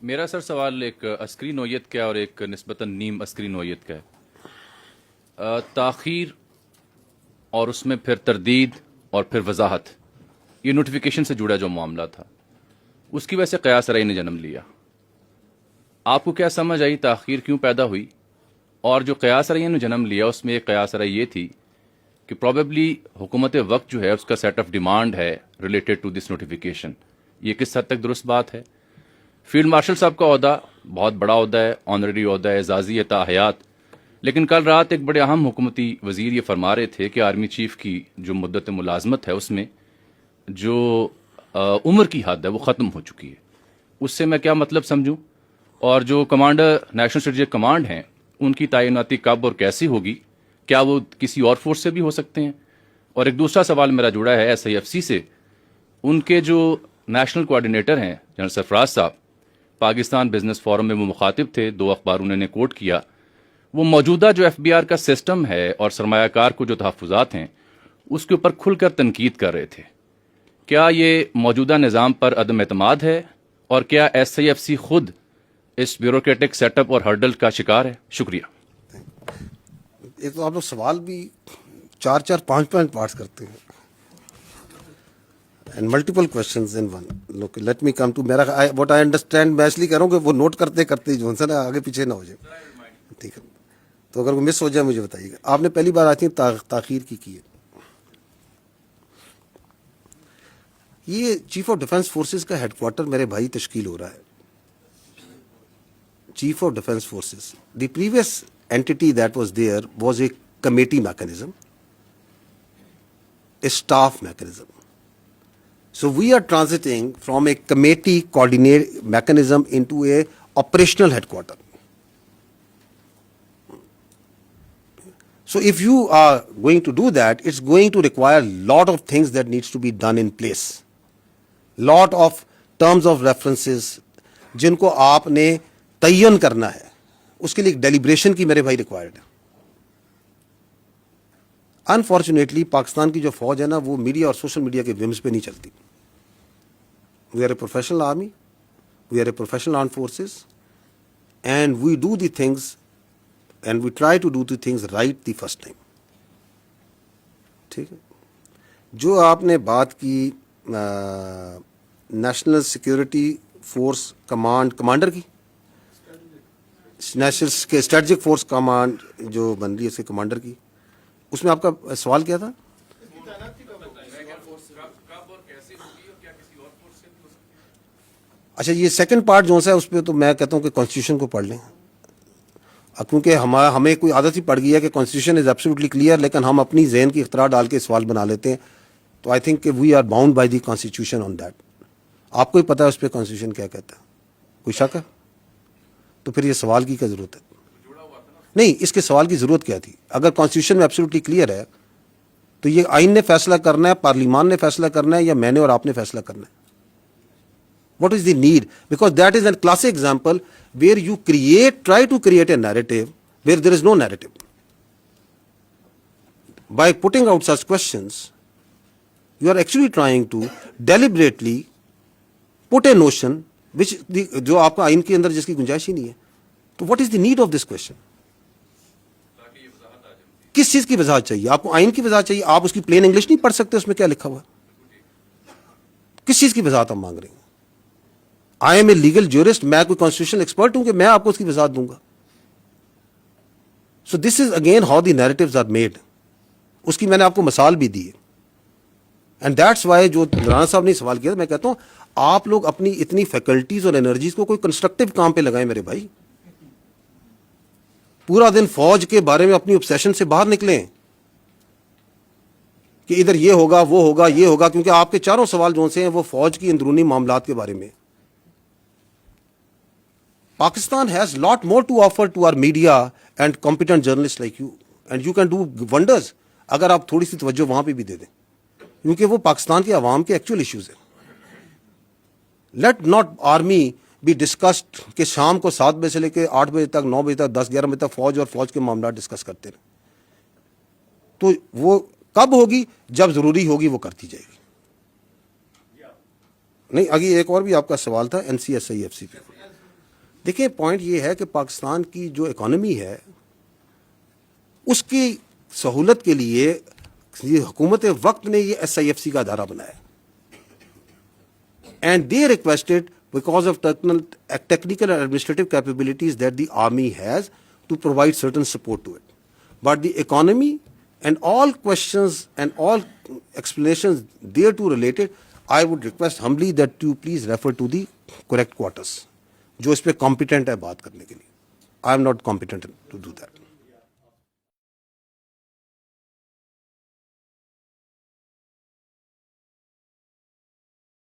میرا سر سوال ایک عسکری نوعیت کا ہے اور ایک نسبتاً نیم عسکری نوعیت کا ہے. تاخیر اور اس میں پھر تردید اور پھر وضاحت، یہ نوٹیفیکیشن سے جڑا جو معاملہ تھا اس کی وجہ سے قیاس رأی نے جنم لیا. آپ کو کیا سمجھ آئی تاخیر کیوں پیدا ہوئی؟ اور جو قیاس رأی نے جنم لیا اس میں ایک قیاس رأی یہ تھی کہ پروبیبلی حکومت وقت جو ہے اس کا سیٹ آف ڈیمانڈ ہے ریلیٹڈ ٹو دس نوٹیفیکیشن. یہ کس حد تک درست بات ہے؟ فیلڈ مارشل صاحب کا عہدہ بہت بڑا عہدہ ہے، آنریری عہدہ ہے، اعزازی ہے تا حیات، لیکن کل رات ایک بڑے اہم حکومتی وزیر یہ فرما رہے تھے کہ آرمی چیف کی جو مدت ملازمت ہے اس میں جو عمر کی حد ہے وہ ختم ہو چکی ہے. اس سے میں کیا مطلب سمجھوں؟ اور جو کمانڈر نیشنل اسٹریٹجک کمانڈ ہیں ان کی تعیناتی کب اور کیسی ہوگی؟ کیا وہ کسی اور فورس سے بھی ہو سکتے ہیں؟ اور ایک دوسرا سوال میرا جڑا ہے ایس آئی ایف سی سے. ان کے جو نیشنل کوآرڈینیٹر ہیں جنرل سرفراز صاحب، پاکستان بزنس فورم میں وہ مخاطب تھے، 2 اخبار انہوں نے کوٹ کیا. وہ موجودہ جو ایف بی آر کا سسٹم ہے اور سرمایہ کار کو جو تحفظات ہیں اس کے اوپر کھل کر تنقید کر رہے تھے. کیا یہ موجودہ نظام پر عدم اعتماد ہے؟ اور کیا ایس آئی ایف سی خود اس بیوروکریٹک سیٹ اپ اور ہرڈل کا شکار ہے؟ شکریہ. ایک تو آپ لوگ سوال بھی 4 5 پارٹس کرتے ہیں and multiple questions in one. Look, let me come to what I understand. میں اس لیے کہہ رہا ہوں کہ وہ نوٹ کرتے کرتے جو ہے نا آگے پیچھے نہ ہو جائے. ٹھیک ہے، تو اگر وہ مس ہو جائے مجھے بتائیے گا. آپ نے پہلی بار آتی ہے تاخیر کی ہے. یہ چیف آف ڈیفینس فورسز کا ہیڈ کوارٹر میرے بھائی تشکیل ہو رہا ہے. Chief of defence forces, the previous entity that was there was a committee mechanism, a staff mechanism. So we are transiting from a committee coordinate mechanism into a operational headquarter. So if you are going to do that, it's going to require a lot of things that needs to be done in place. Lot of terms of references جن کو آپ نے تعین کرنا ہے، اس کے لیے ایک ڈیلیبریشن کی میرے بھائی ریکوائرڈ ہے. انفارچونیٹلی پاکستان کی جو فوج ہے نا وہ میڈیا اور سوشل میڈیا کے ومز پہ نہیں چلتی. We are a professional army, we are a professional armed forces, and we do the things and we try to do the things right the first time. ٹھیک ہے. جو آپ نے بات کی نیشنل سیکورٹی فورس کمانڈر کی، national strategic force command جو بن رہی ہے اس کے کمانڈر کی، اس میں آپ کا سوال کیا تھا؟ اچھا، یہ سیکنڈ پارٹ جو ہے اس پہ تو میں کہتا ہوں کہ کانسٹیٹیوشن کو پڑھ لیں، کیونکہ ہمیں کوئی عادت ہی پڑ گئی ہے کہ کانسٹیٹیوشن از ایبسلیوٹلی کلیئر، لیکن ہم اپنی ذہن کی اختراع ڈال کے سوال بنا لیتے ہیں. تو آئی تھنک کہ we are bound by the constitution on that. آپ کو ہی پتا ہے اس پہ کانسٹیٹیوشن کیا کہتا ہے؟ کوئی شک ہے؟ تو پھر یہ سوال کی کیا ضرورت ہے؟ نہیں، اس کے سوال کی ضرورت کیا تھی؟ اگر کانسٹیٹیوشن میں ایبسلیوٹلی کلیئر ہے تو یہ آئین نے فیصلہ کرنا ہے، پارلیمان نے فیصلہ کرنا ہے، یا میں نے اور آپ نے فیصلہ کرنا ہے؟ What is the need? Because that is a classic example where you try to create a narrative where there is no narrative. By putting out such questions, you are actually trying to deliberately put a notion which جو آپ کا آئین کے اندر جس کی گنجائش ہی نہیں ہے. تو what is the need of this question? کس چیز کی وضاحت چاہیے آپ کو؟ آئین کی وضاحت چاہیے. آپ اس کی پلین انگلش نہیں پڑھ سکتے اس میں کیا لکھا ہوا ہے؟ کس چیز کی وضاحت آپ مانگ رہے ہیں؟ I am a legal jurist, میں کوئی کانسٹیٹیوشن ایکسپرٹ ہوں کہ میں آپ کو اس کی وضاحت دوں گا؟ So this is again how the narratives are made. اس کی میں نے آپ کو مثال بھی دی ہے. اینڈ دیٹس وائی جو رانا صاحب نے سوال کیا، میں کہتا ہوں آپ لوگ اپنی اتنی فیکلٹیز اور انرجیز کو کوئی کنسٹرکٹیو کام پہ لگائیں میرے بھائی. پورا دن فوج کے بارے میں اپنی obsession سے باہر نکلیں کہ ادھر یہ ہوگا وہ ہوگا یہ ہوگا، کیونکہ آپ کے چاروں سوال جو سے ہیں وہ فوج کی اندرونی معاملات کے بارے میں. Pakistan has lot more to offer to our media and competent journalists like you, and you can do wonders اگر آپ تھوڑی سی توجہ وہاں پہ بھی دے دیں، کیونکہ وہ پاکستان کے عوام کے ایکچوئل ایشوز ہیں. Let not army be discussed کہ شام کو 7 بجے سے لے کے 8 بجے تک، 9 بجے تک، 10 11 بجے تک فوج اور فوج کے معاملات ڈسکس کرتے رہیں. تو وہ کب ہوگی؟ جب ضروری ہوگی وہ کرتی جائے گی. نہیں، آگے ایک اور بھی آپ کا سوال تھا NCSIFC پہ. دیکھیں پوائنٹ یہ ہے کہ پاکستان کی جو اکانومی ہے اس کی سہولت کے لیے یہ حکومت وقت نے یہ SIFC کا ادارہ بنایا and they requested because of technical and administrative capabilities that the army has to provide certain support to it. But the economy and all questions and all explanations thereto related, I would request humbly that you please refer to the correct quarters. جو اس پہ competent ہے بات کرنے کے لیے. I am not competent to do that.